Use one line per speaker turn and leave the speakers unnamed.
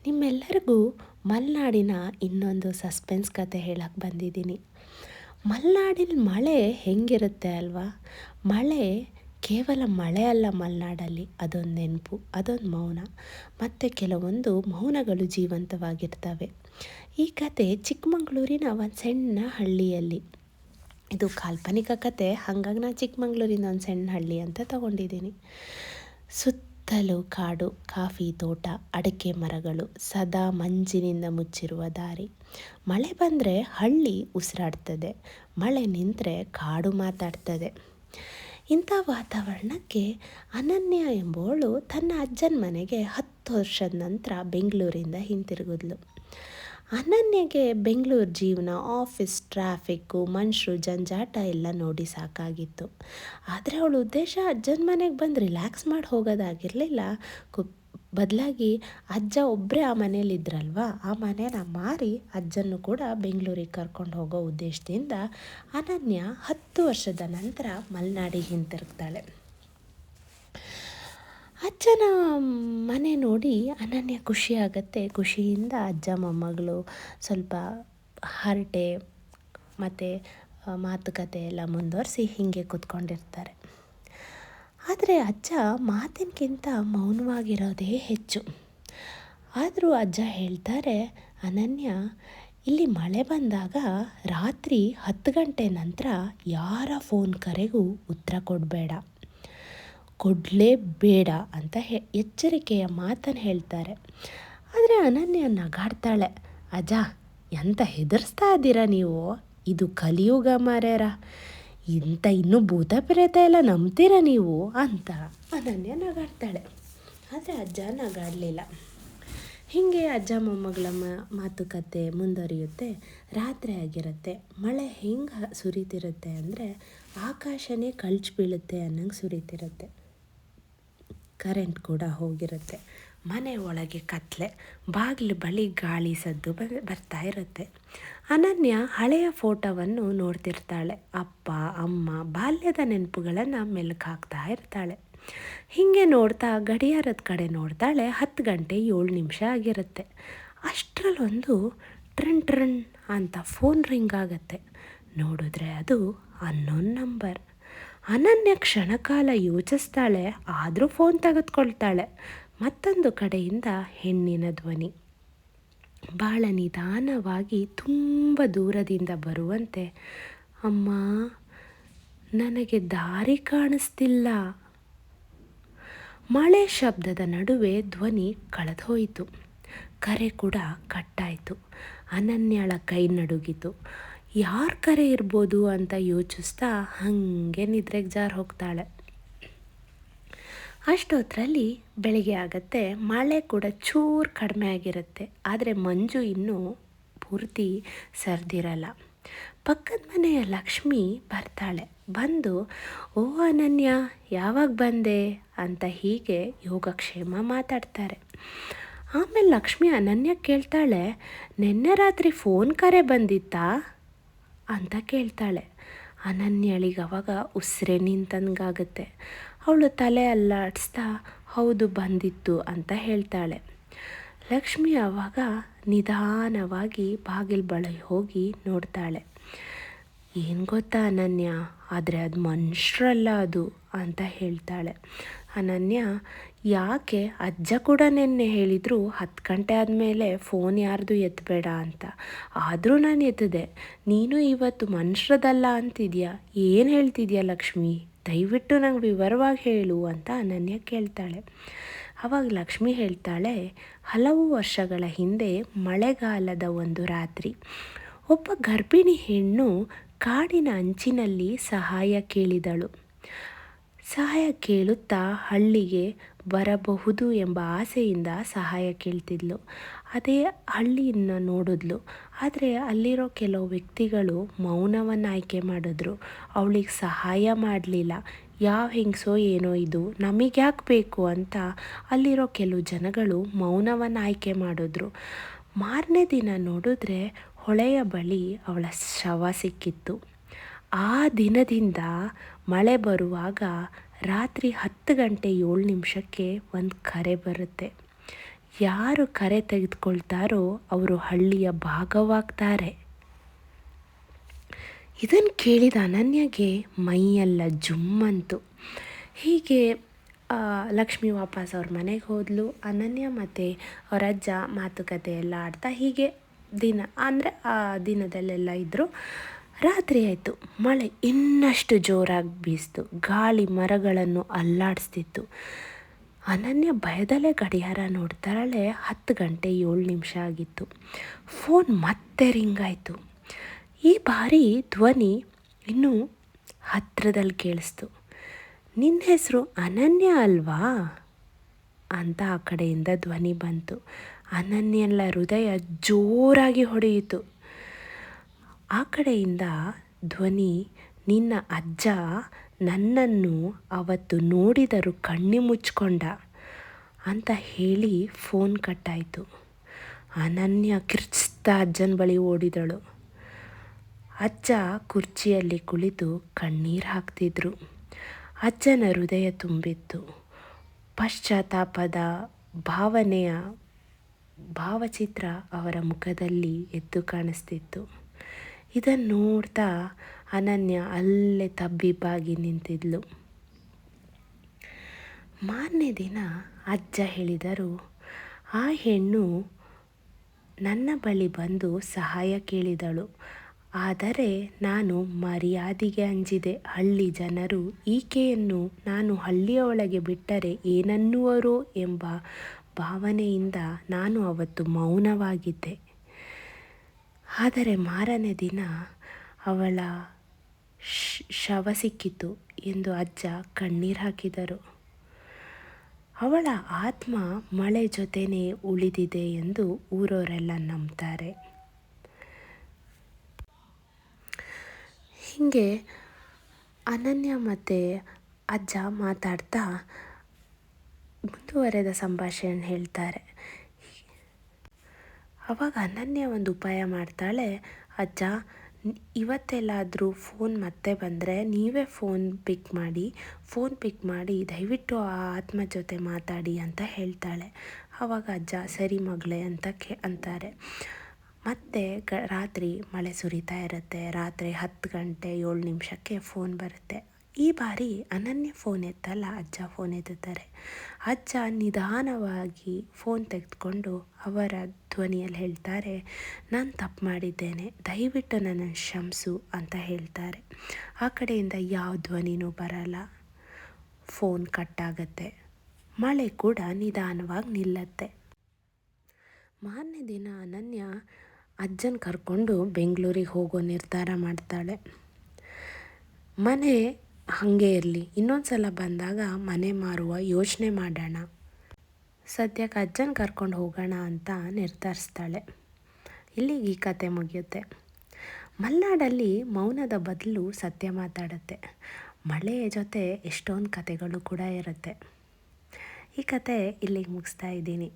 ನಿಮ್ಮೆಲ್ಲರಿಗೂ ಮಲೆನಾಡಿನ ಇನ್ನೊಂದು ಸಸ್ಪೆನ್ಸ್ ಕತೆ ಹೇಳಕ್ಕೆ ಬಂದಿದ್ದೀನಿ. ಮಲೆನಾಡಿನ ಮಳೆ ಹೆಂಗಿರುತ್ತೆ ಅಲ್ವಾ? ಮಳೆ ಕೇವಲ ಮಳೆ ಅಲ್ಲ, ಮಲೆನಾಡಲ್ಲಿ ಅದೊಂದು ನೆನಪು, ಅದೊಂದು ಮೌನ, ಮತ್ತು ಕೆಲವೊಂದು ಮೌನಗಳು ಜೀವಂತವಾಗಿರ್ತವೆ. ಈ ಕತೆ ಚಿಕ್ಕಮಗಳೂರಿನ ಒಂದು ಸಣ್ಣ ಹಳ್ಳಿಯಲ್ಲಿ. ಇದು ಕಾಲ್ಪನಿಕ ಕತೆ, ಹಾಗಾಗಿ ನಾನು ಚಿಕ್ಕಮಗಳೂರಿನ ಒಂದು ಸಣ್ಣ ಹಳ್ಳಿ ಅಂತ ತಗೊಂಡಿದ್ದೀನಿ. ಸುತ್ತಲೂ ಕಾಡು, ಕಾಫಿ ತೋಟ, ಅಡಿಕೆ ಮರಗಳು, ಸದಾ ಮಂಜಿನಿಂದ ಮುಚ್ಚಿರುವ ದಾರಿ. ಮಳೆ ಬಂದರೆ ಹಳ್ಳಿ ಉಸಿರಾಡ್ತದೆ, ಮಳೆ ನಿಂತರೆ ಕಾಡು ಮಾತಾಡ್ತದೆ. ಇಂಥ ವಾತಾವರಣಕ್ಕೆ ಅನನ್ಯ ಎಂಬುವಳು ತನ್ನ ಅಜ್ಜನ ಮನೆಗೆ 10 ವರ್ಷದ ನಂತರ ಬೆಂಗಳೂರಿಂದ ಹಿಂತಿರುಗಿದ್ಲು. ಅನನ್ಯಗೆ ಬೆಂಗಳೂರು ಜೀವನ, ಆಫೀಸ್, ಟ್ರಾಫಿಕ್ಕು, ಮನುಷ್ಯರು, ಜಂಜಾಟ ಎಲ್ಲ ನೋಡಿ ಸಾಕಾಗಿತ್ತು. ಆದರೆ ಅವಳ ಉದ್ದೇಶ ಅಜ್ಜನ ಮನೆಗೆ ಬಂದು ರಿಲ್ಯಾಕ್ಸ್ ಮಾಡಿ ಹೋಗೋದಾಗಿರಲಿಲ್ಲ. ಬದಲಾಗಿ ಅಜ್ಜ ಒಬ್ಬರೇ ಆ ಮನೇಲಿದ್ರಲ್ವ, ಆ ಮನೇನ ಮಾರಿ ಅಜ್ಜನ್ನು ಕೂಡ ಬೆಂಗಳೂರಿಗೆ ಕರ್ಕೊಂಡು ಹೋಗೋ ಉದ್ದೇಶದಿಂದ ಅನನ್ಯ 10 ವರ್ಷದ ನಂತರ ಮಲೆನಾಡಿಗೆ ಹಿಂತಿರುಗ್ತಾಳೆ. ಅಜ್ಜನ ಮನೆ ನೋಡಿ ಅನನ್ಯ ಖುಷಿಯಾಗತ್ತೆ. ಖುಷಿಯಿಂದ ಅಜ್ಜ ಮೊಮ್ಮಗಳು ಸ್ವಲ್ಪ ಹರಟೆ ಮತ್ತು ಮಾತುಕತೆ ಎಲ್ಲ ಮುಂದುವರಿಸಿ ಹೀಗೆ ಕೂತ್ಕೊಂಡಿರ್ತಾರೆ. ಆದರೆ ಅಜ್ಜ ಮಾತಿನಕ್ಕಿಂತ ಮೌನವಾಗಿರೋದೇ ಹೆಚ್ಚು. ಆದರೂ ಅಜ್ಜ ಹೇಳ್ತಾರೆ, ಅನನ್ಯ, ಇಲ್ಲಿ ಮಳೆ ಬಂದಾಗ ರಾತ್ರಿ 10 ಗಂಟೆ ನಂತರ ಯಾರ ಫೋನ್ ಕರೆಗೂ ಉತ್ತರ ಕೊಡಲೇಬೇಡ ಅಂತ ಎಚ್ಚರಿಕೆಯ ಮಾತನ್ನು ಹೇಳ್ತಾರೆ. ಆದರೆ ಅನನ್ಯ ನಗಾಡ್ತಾಳೆ. ಅಜ್ಜ, ಎಂತ ಹೆದರ್ಸ್ತಾ ಇದ್ದೀರಾ ನೀವು? ಇದು ಕಲಿಯುಗ ಮಾರ್ಯಾರ, ಇನ್ನೂ ಭೂತ ಪ್ರೇತ ಎಲ್ಲ ನಂಬ್ತೀರಾ ನೀವು ಅಂತ ಅನನ್ಯ ನಗಾಡ್ತಾಳೆ. ಆದರೆ ಅಜ್ಜ ನಗಾಡಲಿಲ್ಲ. ಹೀಗೆ ಅಜ್ಜ ಮೊಮ್ಮಗಳ ಮಾತುಕತೆ ಮುಂದುವರಿಯುತ್ತೆ. ರಾತ್ರಿ ಆಗಿರುತ್ತೆ. ಮಳೆ ಹೆಂಗೆ ಸುರಿತಿರುತ್ತೆ ಅಂದರೆ ಆಕಾಶನೇ ಕಳ್ಚಿ ಬೀಳುತ್ತೆ ಅನ್ನಂಗೆ ಸುರಿತಿರುತ್ತೆ. ಕರೆಂಟ್ ಕೂಡ ಹೋಗಿರುತ್ತೆ. ಮನೆ ಒಳಗೆ ಕತ್ಲೆ, ಬಾಗಿಲು ಬಳಿ ಗಾಳಿ ಸದ್ದು ಬರ್ತಾ ಇರುತ್ತೆ. ಅನನ್ಯ ಹಳೆಯ ಫೋಟೋವನ್ನು ನೋಡ್ತಿರ್ತಾಳೆ. ಅಪ್ಪ, ಅಮ್ಮ, ಬಾಲ್ಯದ ನೆನಪುಗಳನ್ನು ಮೆಲುಕು ಹಾಕ್ತಾ ಇರ್ತಾಳೆ. ಹೀಗೆ ನೋಡ್ತಾ ಗಡಿಯಾರದ ಕಡೆ ನೋಡ್ತಾಳೆ. 10 ಗಂಟೆ 7 ನಿಮಿಷ ಆಗಿರುತ್ತೆ. ಅಷ್ಟರಲ್ಲೊಂದು ಟ್ರನ್ ಅಂತ ಫೋನ್ ರಿಂಗ್ ಆಗುತ್ತೆ. ನೋಡಿದ್ರೆ ಅದು ಅನ್ನೋನ್ ನಂಬರ್. ಅನನ್ಯ ಕ್ಷಣಕಾಲ ಯೋಚಿಸ್ತಾಳೆ, ಆದರೂ ಫೋನ್ ತೆಗೆದುಕೊಳ್ತಾಳೆ. ಮತ್ತೊಂದು ಕಡೆಯಿಂದ ಹೆಣ್ಣಿನ ಧ್ವನಿ, ಭಾಳ ನಿಧಾನವಾಗಿ ತುಂಬ ದೂರದಿಂದ ಬರುವಂತೆ, ಅಮ್ಮ, ನನಗೆ ದಾರಿ ಕಾಣಿಸ್ತಿಲ್ಲ. ಮಳೆ ಶಬ್ದದ ನಡುವೆ ಧ್ವನಿ ಕಳೆದೋಯಿತು. ಕರೆ ಕೂಡ ಕಟ್ಟಾಯಿತು. ಅನನ್ಯಳ ಕೈ ನಡುಗಿತು. ಯಾರ ಕರೆ ಇರ್ಬೋದು ಅಂತ ಯೋಚಿಸ್ತಾ ಹಾಗೆ ನಿದ್ರೆಗೆ ಜಾರಿ ಹೋಗ್ತಾಳೆ. ಅಷ್ಟೊತ್ತರಲ್ಲಿ ಬೆಳಿಗ್ಗೆ ಆಗುತ್ತೆ. ಮಳೆ ಕೂಡ ಚೂರು ಕಡಿಮೆ ಆಗಿರುತ್ತೆ. ಆದರೆ ಮಂಜು ಇನ್ನೂ ಪೂರ್ತಿ ಸರ್ದಿರಲ್ಲ. ಪಕ್ಕದ ಮನೆಯ ಲಕ್ಷ್ಮಿ ಬರ್ತಾಳೆ. ಬಂದು, ಓ ಅನನ್ಯ, ಯಾವಾಗ ಬಂದೆ ಅಂತ ಹೀಗೆ ಯೋಗಕ್ಷೇಮ ಮಾತಾಡ್ತಾರೆ. ಆಮೇಲೆ ಲಕ್ಷ್ಮಿ ಅನನ್ಯ ಕೇಳ್ತಾಳೆ, ನಿನ್ನೆ ರಾತ್ರಿ ಫೋನ್ ಕರೆ ಬಂದಿತ್ತಾ ಅಂತ ಕೇಳ್ತಾಳೆ. ಅನನ್ಯಳಿಗೆ ಅವಾಗ ಉಸಿರೇ ನಿಂತಂಗಾಗುತ್ತೆ. ಅವಳು ತಲೆ ಅಲ್ಲಾಡಿಸ್ತಾ ಹೌದು ಬಂದಿತ್ತು ಅಂತ ಹೇಳ್ತಾಳೆ. ಲಕ್ಷ್ಮಿ ಆವಾಗ ನಿಧಾನವಾಗಿ ಬಾಗಿಲು ಬಳಿ ಹೋಗಿ ನೋಡ್ತಾಳೆ. ಏನು ಗೊತ್ತಾ ಅನನ್ಯ, ಆದರೆ ಅದು ಮನುಷ್ಯರಲ್ಲ ಅದು ಅಂತ ಹೇಳ್ತಾಳೆ. ಅನನ್ಯ, ಯಾಕೆ? ಅಜ್ಜ ಕೂಡ ನೆನ್ನೆ ಹೇಳಿದರು 10 ಗಂಟೆ ಆದಮೇಲೆ ಫೋನ್ ಯಾರ್ದು ಎತ್ತಬೇಡ ಅಂತ. ಆದರೂ ನಾನು ಎತ್ತಿದೆ. ನೀನು ಇವತ್ತು ಮನುಷ್ಯರದಲ್ಲ ಅಂತಿದ್ಯಾ. ಏನು ಹೇಳ್ತಿದ್ಯಾ ಲಕ್ಷ್ಮಿ? ದಯವಿಟ್ಟು ನಂಗೆ ವಿವರವಾಗಿ ಹೇಳು ಅಂತ ಅನನ್ಯ ಕೇಳ್ತಾಳೆ. ಆವಾಗ ಲಕ್ಷ್ಮಿ ಹೇಳ್ತಾಳೆ, ಹಲವು ವರ್ಷಗಳ ಹಿಂದೆ ಮಳೆಗಾಲದ ಒಂದು ರಾತ್ರಿ ಒಬ್ಬ ಗರ್ಭಿಣಿ ಹೆಣ್ಣು ಕಾಡಿನ ಅಂಚಿನಲ್ಲಿ ಸಹಾಯ ಕೇಳಿದಳು. ಸಹಾಯ ಕೇಳುತ್ತಾ ಹಳ್ಳಿಗೆ ಬರಬಹುದು ಎಂಬ ಆಸೆಯಿಂದ ಸಹಾಯ ಕೇಳ್ತಿದ್ಲು. ಅದೇ ಹಳ್ಳಿಯನ್ನು ನೋಡಿದ್ಲು. ಆದರೆ ಅಲ್ಲಿರೋ ಕೆಲವು ವ್ಯಕ್ತಿಗಳು ಮೌನವನ್ನು ಆಯ್ಕೆ ಮಾಡಿದ್ರು. ಅವಳಿಗೆ ಸಹಾಯ ಮಾಡಲಿಲ್ಲ. ಯಾವ ಹೆಂಗಸೋ ಏನೋ ಇದು, ನಮಗೆ ಯಾಕೆ ಬೇಕು ಅಂತ ಅಲ್ಲಿರೋ ಕೆಲವು ಜನಗಳು ಮೌನವನ್ನು ಆಯ್ಕೆ ಮಾಡಿದ್ರು. ಮಾರನೇ ದಿನ ನೋಡಿದ್ರೆ ಹೊಳೆಯ ಬಳಿ ಅವಳ ಶವ ಸಿಕ್ಕಿತ್ತು. ಆ ದಿನದಿಂದ ಮಳೆ ಬರುವಾಗ ರಾತ್ರಿ 10 ಗಂಟೆ 7 ನಿಮಿಷಕ್ಕೆ ಒಂದು ಕರೆ ಬರುತ್ತೆ. ಯಾರು ಕರೆ ತೆಗೆದುಕೊಳ್ತಾರೋ ಅವರು ಹಳ್ಳಿಯ ಭಾಗವಾಗ್ತಾರೆ. ಇದನ್ನು ಕೇಳಿದ ಅನನ್ಯಗೆ ಮೈಯೆಲ್ಲ ಜುಮ್ಮಂತು. ಹೀಗೆ ಲಕ್ಷ್ಮಿ ವಾಪಸ್ ಅವ್ರ ಮನೆಗೆ ಹೋದ್ಲು. ಅನನ್ಯ ಮತ್ತು ಅವ್ರ ಅಜ್ಜ ಮಾತುಕತೆ ಎಲ್ಲ ಆಡ್ತಾ ಹೀಗೆ ದಿನ ಅಂದರೆ ಆ ದಿನದಲ್ಲೆಲ್ಲ ಇದ್ದರು. ರಾತ್ರಿ ಆಯಿತು. ಮಳೆ ಇನ್ನಷ್ಟು ಜೋರಾಗಿ ಬೀಸ್ತು. ಗಾಳಿ ಮರಗಳನ್ನು ಅಲ್ಲಾಡಿಸ್ತಿತ್ತು. ಅನನ್ಯ ಭಯದಲ್ಲೇ ಗಡಿಯಾರ ನೋಡ್ತಾಳೆ. 10 ಗಂಟೆ 7 ನಿಮಿಷ ಆಗಿತ್ತು. ಫೋನ್ ಮತ್ತೆ ರಿಂಗಾಯಿತು. ಈ ಬಾರಿ ಧ್ವನಿ ಇನ್ನೂ ಹತ್ತಿರದಲ್ಲಿ ಕೇಳಿಸ್ತು. ನಿನ್ನ ಹೆಸರು ಅನನ್ಯ ಅಲ್ವಾ ಅಂತ ಆ ಕಡೆಯಿಂದ ಧ್ವನಿ ಬಂತು. ಅನನ್ಯನ ಹೃದಯ ಜೋರಾಗಿ ಹೊಡೆಯಿತು. ಆ ಕಡೆಯಿಂದ ಧ್ವನಿ, ನಿನ್ನ ಅಜ್ಜ ನನ್ನನ್ನು ಅವತ್ತು ನೋಡಿದರೂ ಕಣ್ಣಿ ಮುಚ್ಕೊಂಡ ಅಂತ ಹೇಳಿ ಫೋನ್ ಕಟ್ಟಾಯಿತು. ಅನನ್ಯ ಕಿರ್ಚಿಸ್ತಾ ಅಜ್ಜನ ಬಳಿ ಓಡಿದಳು. ಅಜ್ಜ ಕುರ್ಚಿಯಲ್ಲಿ ಕುಳಿತು ಕಣ್ಣೀರು ಹಾಕ್ತಿದ್ರು. ಅಜ್ಜನ ಹೃದಯ ತುಂಬಿತ್ತು. ಪಶ್ಚಾತ್ತಾಪದ ಭಾವನೆಯ ಭಾವಚಿತ್ರ ಅವರ ಮುಖದಲ್ಲಿ ಎದ್ದು ಕಾಣಿಸ್ತಿತ್ತು. ಇದನ್ನು ನೋಡ್ತಾ ಅನನ್ಯ ಅಲ್ಲೇ ತಬ್ಬಿಬ್ಬಾಗಿ ನಿಂತಿದ್ಲು. ಮಾರನೇ ದಿನ ಅಜ್ಜ ಹೇಳಿದರು, ಆ ಹೆಣ್ಣು ನನ್ನ ಬಳಿ ಬಂದು ಸಹಾಯ ಕೇಳಿದಳು. ಆದರೆ ನಾನು ಮರ್ಯಾದೆಗೆ ಅಂಜಿದೆ. ಹಳ್ಳಿ ಜನರು ಈಕೆಯನ್ನು ನಾನು ಹಳ್ಳಿಯ ಒಳಗೆ ಬಿಟ್ಟರೆ ಏನನ್ನುವರೋ ಎಂಬ ಭಾವನೆಯಿಂದ ನಾನು ಅವತ್ತು ಮೌನವಾಗಿದ್ದೆ. ಆದರೆ ಮಾರನೇ ದಿನ ಅವಳ ಶವ ಸಿಕ್ಕಿತು ಎಂದು ಅಜ್ಜ ಕಣ್ಣೀರು ಹಾಕಿದರು. ಅವಳ ಆತ್ಮ ಮಳೆ ಜೊತೆನೇ ಉಳಿದಿದೆ ಎಂದು ಊರವರೆಲ್ಲ ನಂಬ್ತಾರೆ. ಹೀಗೆ ಅನನ್ಯ ಮತ್ತು ಅಜ್ಜ ಮಾತಾಡ್ತಾ ಮುಂದುವರೆದ ಸಂಭಾಷಣೆ ಹೇಳ್ತಾರೆ. ಆವಾಗ ಅನನ್ಯ ಒಂದು ಉಪಾಯ ಮಾಡ್ತಾಳೆ. ಅಜ್ಜ, ಇವತ್ತೆಲ್ಲಾದರೂ ಫೋನ್ ಮತ್ತೆ ಬಂದರೆ ನೀವೇ ಫೋನ್ ಪಿಕ್ ಮಾಡಿ ದಯವಿಟ್ಟು ಆ ಆತ್ಮ ಜೊತೆ ಮಾತಾಡಿ ಅಂತ ಹೇಳ್ತಾಳೆ. ಆವಾಗ ಅಜ್ಜ ಸರಿ ಮಗಳೇ ಅಂತಾರೆ. ಮತ್ತು ರಾತ್ರಿ ಮಳೆ ಸುರಿತಾ ಇರುತ್ತೆ. ರಾತ್ರಿ 10 ಗಂಟೆ 7 ನಿಮಿಷಕ್ಕೆ ಫೋನ್ ಬರುತ್ತೆ. ಈ ಬಾರಿ ಅನನ್ಯ ಫೋನ್ ಎತ್ತಲ್ಲ, ಅಜ್ಜ ಫೋನ್ ಎತ್ತುತ್ತಾರೆ. ಅಜ್ಜ ನಿಧಾನವಾಗಿ ಫೋನ್ ತೆಗೆದುಕೊಂಡು ಅವರ ಧ್ವನಿಯಲ್ಲಿ ಹೇಳ್ತಾರೆ, ನಾನು ತಪ್ಪು ಮಾಡಿದ್ದೇನೆ, ದಯವಿಟ್ಟು ನನ್ನನ್ನು ಕ್ಷಮಿಸು ಅಂತ ಹೇಳ್ತಾರೆ. ಆ ಕಡೆಯಿಂದ ಯಾವ ಧ್ವನಿನೂ ಬರಲ್ಲ. ಫೋನ್ ಕಟ್ಟಾಗತ್ತೆ. ಮಳೆ ಕೂಡ ನಿಧಾನವಾಗಿ ನಿಲ್ಲತ್ತೆ. ಮಾರನೇ ದಿನ ಅನನ್ಯ ಅಜ್ಜನ ಕರ್ಕೊಂಡು ಬೆಂಗಳೂರಿಗೆ ಹೋಗೋ ನಿರ್ಧಾರ ಮಾಡ್ತಾಳೆ. ಮನೆ ಹಾಗೆ ಇರಲಿ, ಇನ್ನೊಂದು ಸಲ ಬಂದಾಗ ಮನೆ ಮಾರುವ ಯೋಚನೆ ಮಾಡೋಣ, ಸದ್ಯಕ್ಕೆ ಅಜ್ಜನ ಕರ್ಕೊಂಡು ಹೋಗೋಣ ಅಂತ ನಿರ್ಧರಿಸ್ತಾಳೆ. ಇಲ್ಲಿಗೆ ಈ ಕತೆ ಮುಗಿಯುತ್ತೆ. ಮಲೆನಾಡಲ್ಲಿ ಮೌನದ ಬದಲು ಸತ್ಯ ಮಾತಾಡುತ್ತೆ. ಮಳೆಯ ಜೊತೆ ಎಷ್ಟೊಂದು ಕತೆಗಳು ಕೂಡ ಇರುತ್ತೆ. ಈ ಕತೆ ಇಲ್ಲಿಗೆ ಮುಗಿಸ್ತಾ ಇದ್ದೀನಿ.